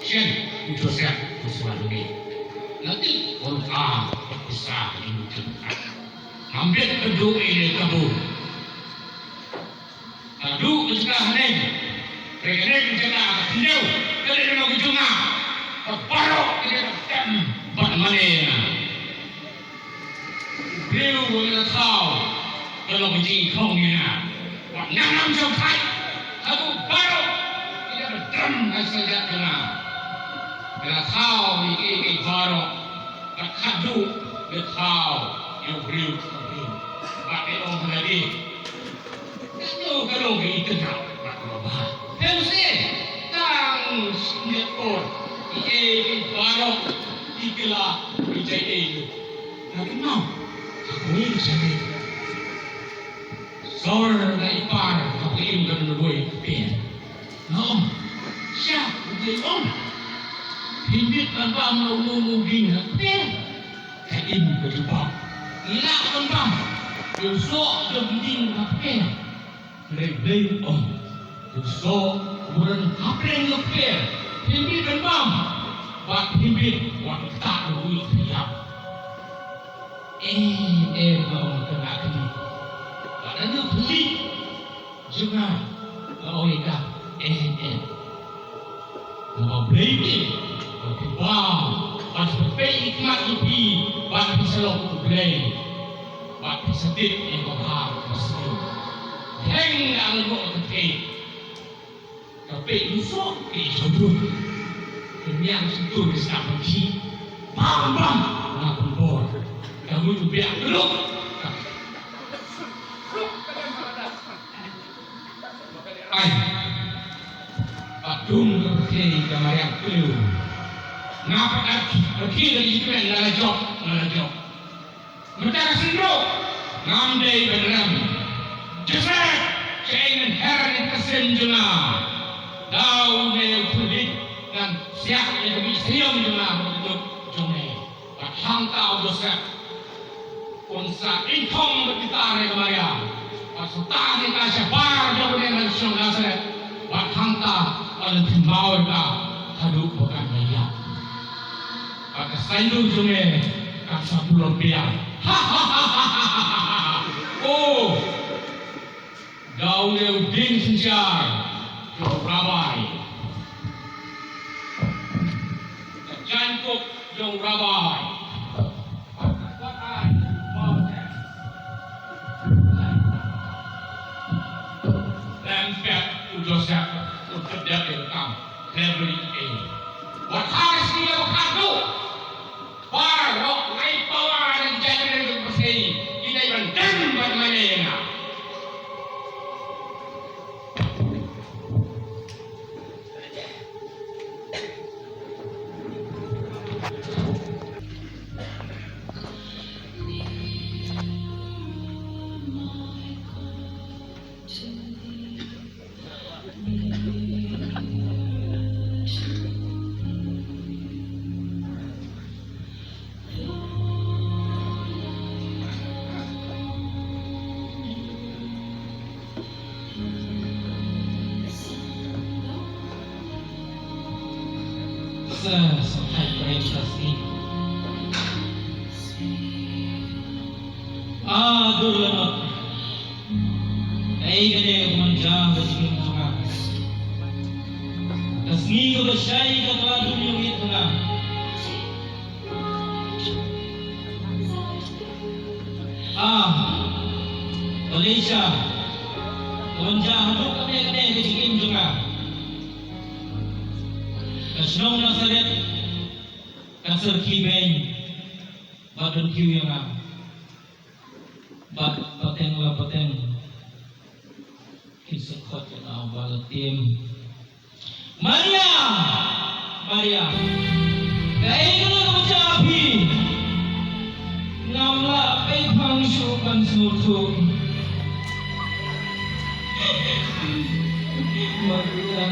Sian Joseph Kuswangi. Nanti orang bisa hidup. Hampir kedua ini kabur. Aduh, mencegah neng. Mereka mencegah kecil. Kali ini mau kejunga. Keparok ini tem. Bat mana? Beliau boleh tahu kalau benci kongnya. Wat nanam sampai. Aku parok. Ia bertem saja kena. Kena tahu ini parok. Tak kadu dia tahu yang beliau kongnya. Bat dia orang lagi. Kalau kita nak berubah, harusnya tang siapa ini barok ikalah bijaya itu. Tapi no, aku ini sakit. Sor dari par, aku ini kan berbuat pen. No, siapa dia on? Hidup tanpa mengumumkan pen. Kain berubah, ilah tanpa. Besok jemding pen. Lebih so bukan apa yang lepas hidup dan bam buat hidup buat tak duit siap kau kena kini pada tu beli juga kau ika mau beli okey bam pas berpay hikmat lebih buat bisa lo beli buat bisa dit yang kau harus heng ang mo kape iso jodoh yang situ bisa pergi bam na kumpul kamu tu biar dulu ay patung kerja kamar yang kelu ngapa pergi dari itu yang ngalajok mereka sendiri ngamdai beneran Joseph, saya ingin herni kesenjuna. Daun yang kulit dan siap yang misterium juna untuk jone. Bahang tahu Joseph, unsa income berkitar kemarin. Pasukan kita sebar jauh dengan Nasional Nazaret. Bahang tahu orang timbau kita haduk bukan maya. Maka sayu jone kasar pulau biar. Oh. Daun yang ding senjar, jauh rabai. Jangkuk jauh rabai. Lempet Joseph untuk dia berkam. Lebih Wat harus dia berkatu. Barok naik bawah dan jalan dengan bersih. Ini berdem bermana. Sampai prestasi. Dulu gede menjang bersihin sungai. Kasih kalau saya kalau dunia itu lah. Malaysia menjang hidup kami gede bersihin sungai. Nasional Nazaret kasar kibeng badun kiu yang am bad pateng kisah kot yang awal tim Maria kaya ka macam api ngamla ay pangsukan susu Maria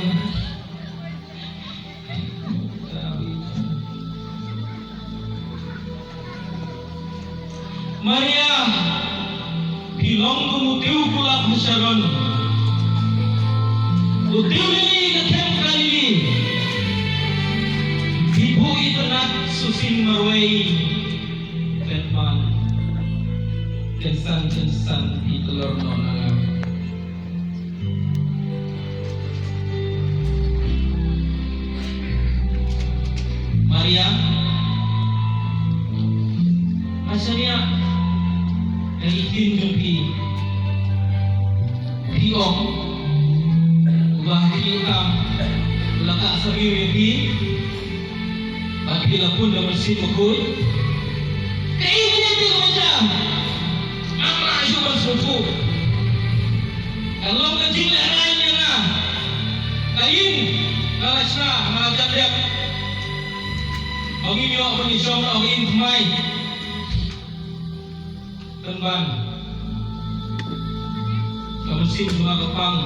Maria bilang kumutiu pula Sharon utiu ini ketem kali susin marway Batman kensan di telur nona Maria asalnya dari jumpi Diong ubah hitam letak seri bila pun dah bersih pukul keinginan dia macam apa cuma suku kalau kecil lainnya lah kain kalasna malajak dia bagi dia bagi semua bagi mai teman kamu sih cuma kepang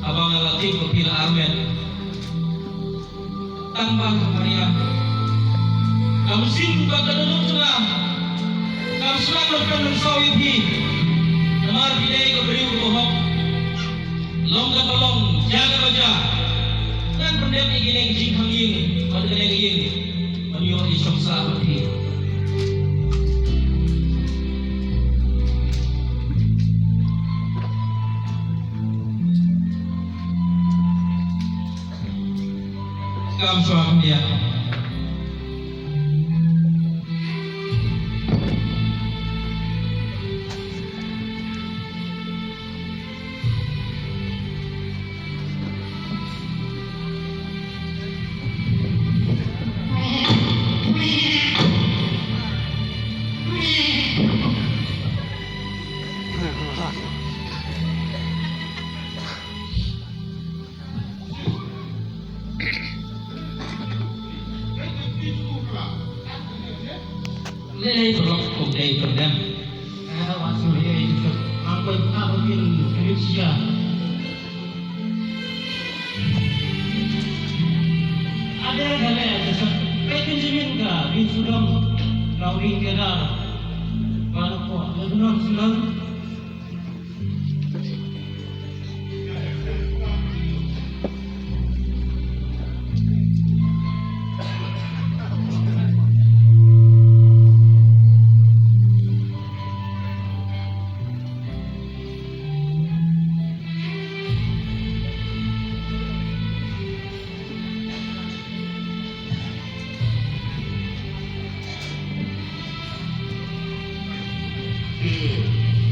abang latih kepila armet tanpa Maria kamu sih bukan keduduk senang kamu senang melakukan mensawi pi namar bidai keberi bohong long tolong jaga baca dan pendek ingin jing hanging pada kena ingin menyo isok sahabat kamu suami dia Lei berlok kudai berdam. Wasil lei itu apa mungkin Indonesia. Ada kali ada pekerjaan ka di Sudan kawin kena kalau kau benar Sudan.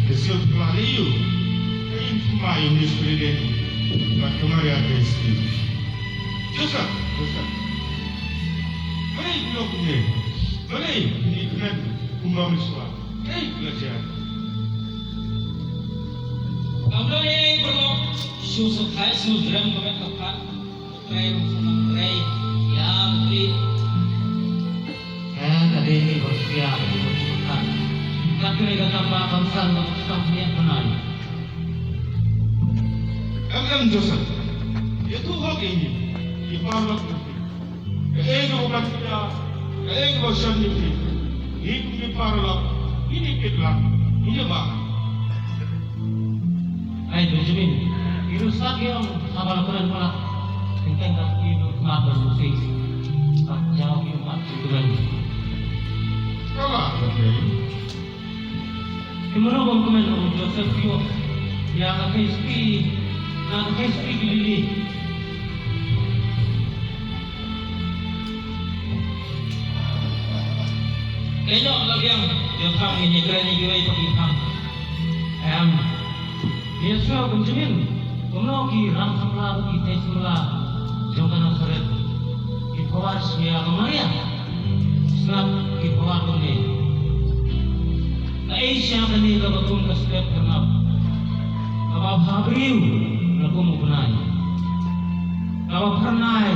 Deseo clareio em maio nesse presidente para tomar a decisão. Joseph. Mana blok ni? Mana ni kena kumbang suara. Belajar. Kamu ni berlok susah kai sudram kau kapan? Rey ya beri. Tadi ni bersiap bersukan. Tapi mereka tambah bangsa sampai penai. Agam Joseph. Itu hak ini. Ibarat ego bakya, ego sanjiti. Ini ibarat ini kita ini bah. Ay Benjamin, itu sahaja yang abang lakukan malah tentang itu kenapa musik tak jauh yang mati dengan. Kalau okay. Gimana bang komen om Joseph yo yang KSP gini. Kayaknya lagi yang pang ini kerana juga pergi pang. Biasa Benjamin, kamu ki ram samla ki tesula jangan seret. Ipawar siya kemarin, snap ipawar kemarin. Aisyah kani kabagun kasbet karena kabab habriu lakum punai kabab harnai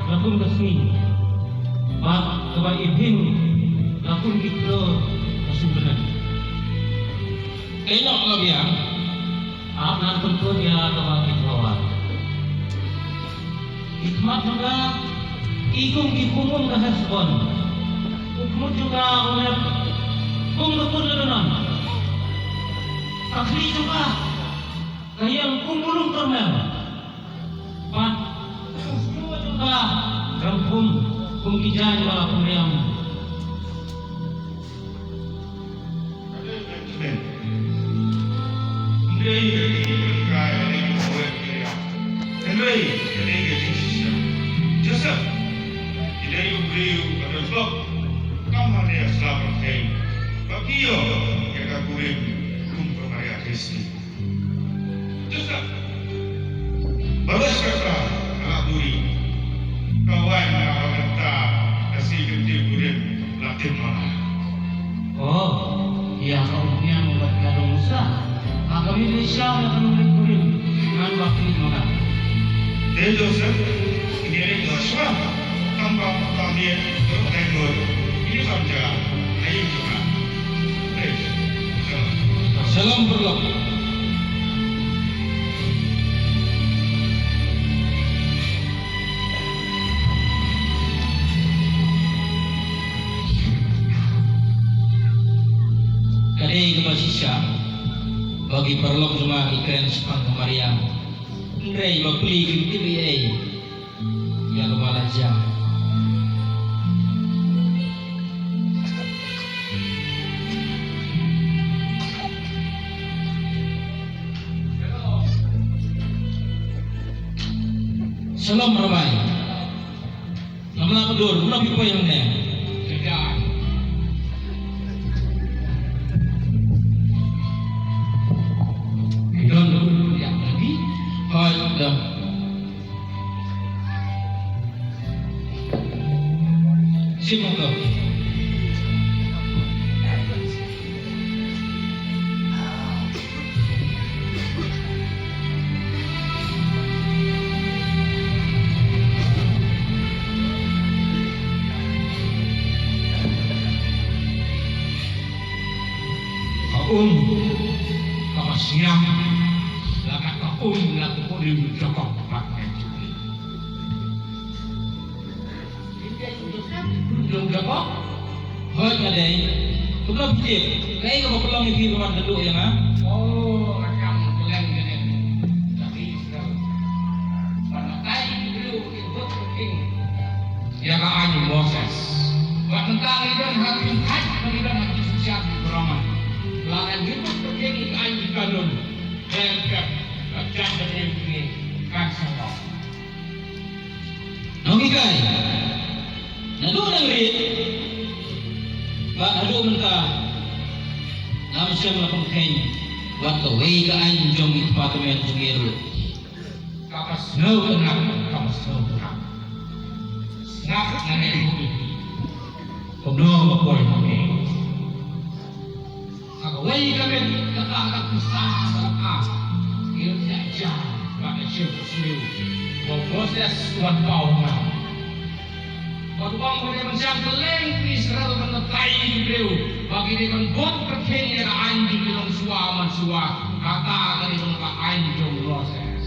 lakum kasmi bab kabab ibin lakum gitu kasubenan kayaknya kalau biar nan bentuk ya kabab itawar hikmat juga ikung kipumum kahasbon hukum juga oleh kung berkudunan, akhli juga kayang kumulung termel, pat semua juga rampum kung kijan wala pumiyam. Benjamin. Ndai berkaya dengan kuat dia. Ndai dengan sisa. Joseph, idai beliau pada sebab kamu dia selamat hai. Bagio yang kakurim kumpul Maria Kristi. Joseph, balas kata anak duri. Kawan nak kata kasih gede kurim latin mana. Oh, iya kaumnya membuat gaduh Musa. Maka ini siapa yang akan memberi dengan waktu ini mana? Dia Joseph, ini ada Joshua, tanpa kami bertenggur. Ini saja, ayo juga. Salam berlok. Kadai kebasisya bagi perlok cuma ikan sepang kemarian. Ndai bapli KPA ya kepala jam. Salam ramai. Namanya pedur, belum apa yang ni? Sedang. Idon yang lagi. Hai, dah. Siapa kau? Kamasnya lakat laku kudim cokok pakai cuci. Belum dapat. Hai, kadai. Tu belum fikir. Kadai kau perlu ni fikir rumah dulu ya, nak? Oh, macam bulan gini. Tapi pada kali dulu itu penting. Ya kan Moses. Buat tentang itu hakim had, kemudian hakim sosial beramai. Lawan itu penting ikan kanun dan kerja dari ini kan sama. Nongi kai. Nadu negeri. Pak adu mentah. Nam siam lapang kain. Buat kawai ka anjong itu patumen sungiru. Kapas no tenang, kapas no tenang. Snap nanti ini. Kono mapoy kami. Kawai kami kakak besar salah. Ia tidak jauh. Pada siapa sendiri. Proses buat bau malam. Waktu bang boleh mencang keleng Israel menetai beliau. Bagi dia kan buat perkenya ke anjing bilang suaman suah. Kata kali bilang anjing proses.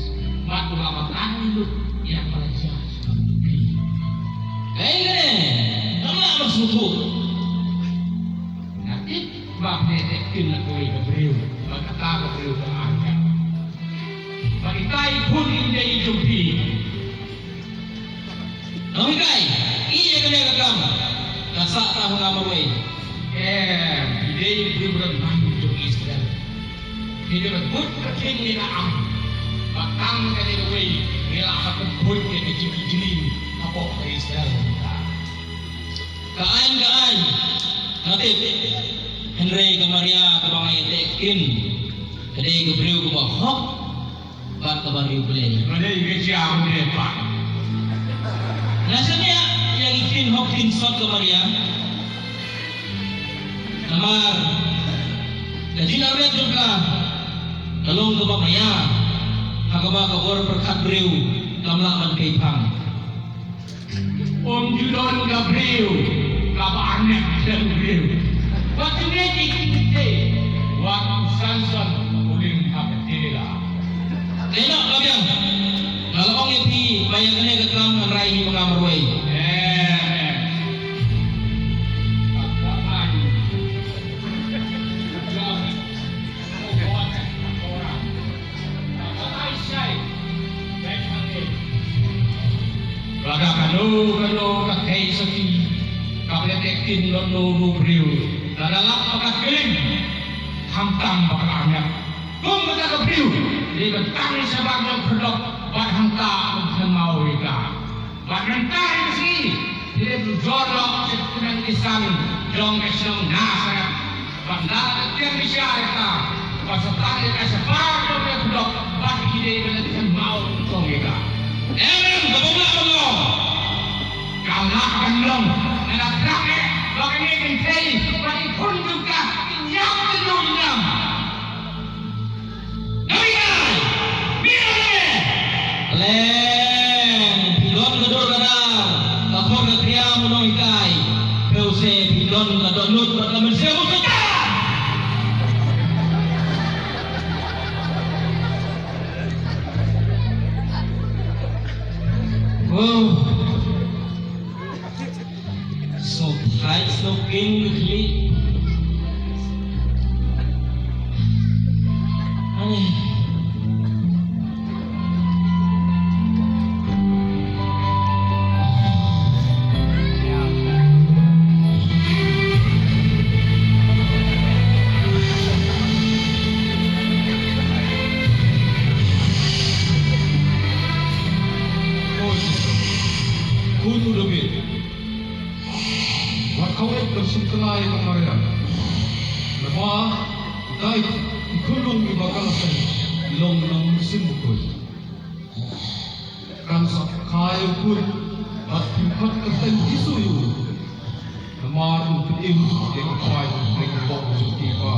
Waktu lama tanduk yang melejar. Kaya nama bersuku. Nanti bang detekin nak kau ke beliau. Berkata ke beliau ke anjing. Bagi tai pun ini jumpi. Nongi kai. Iya kena kakam. Kasak tahu nama wei. Ide berbeda banyak Israel. Ide berbut kecil na am. Batang kali wei. Ila apa berbut ke jili apa ke Israel. Kaan. Nanti Henry kamaria kabangai tekin. Kadai kebriu ke bahok. Bat kabariu beli. Mana ini siapa ni pak? Nasanya yang ikin hokin sot kamaria. Namar. Jadi nabi juga. Tolong ke bapaya. Hakaba kabor perkat briu. Kamlakan kay pang. Judon Gabriel, kapa anak dan Gabriel. Waktu ni kita, waktu Samson uling apa tidak. Enak kabiang. Kalau orang yang pi bayang kena ke kelam rai ni mengamar wei. Apaan? Laga kanu kado kakei saki kapletekin lono beriu dalam pakat kelim hantam bakal anak kum kata ke beriu di betang sebab yang kedok bat hantam mau ika bat mentai si dia jorok sekunang Islam jong Islam nasara bandar tiang bisyareka pasatan ika separ yang kedok bat hidai dengan mau tong ika kabula Allah kalah kandong nakraknya bakal ingin kei bagi pun juga yang kedua Leng pilon kedor kadang kakor ke kriya munong ikai keuse pilon kadonut bakal mensiamu saja oh so high so king kli aneh Kudu lebih. Kau bersukai kemarin. Lepas, dai kulung di bakasan long simbukul. Kan sakai pun at pipat kerten isuyu. Kemarin petim yang kai yang bok sukipa.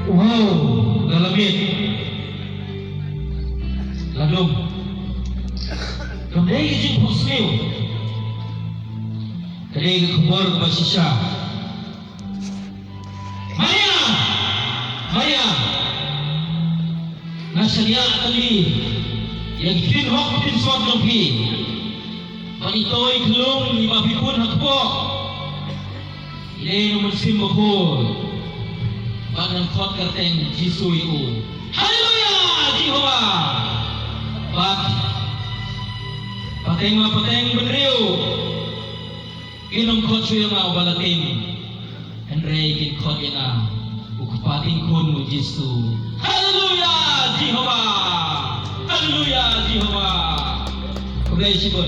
wow dalamit ladum kadai ijin husniu kadai kubur basisha Maya nasya tali yang tin hok tin sot lopi panitoy kelung lima pipun hakpo ini nomor simbol Bagan khot kateng Jisui u. Haleluya Jehovah. Pateng benriu. Inom khot suyo nga balatin. Henry kin khot yana. Ukpating kun mu Jisu. Haleluya Jehovah. Haleluya Jehovah. Kublai sibon.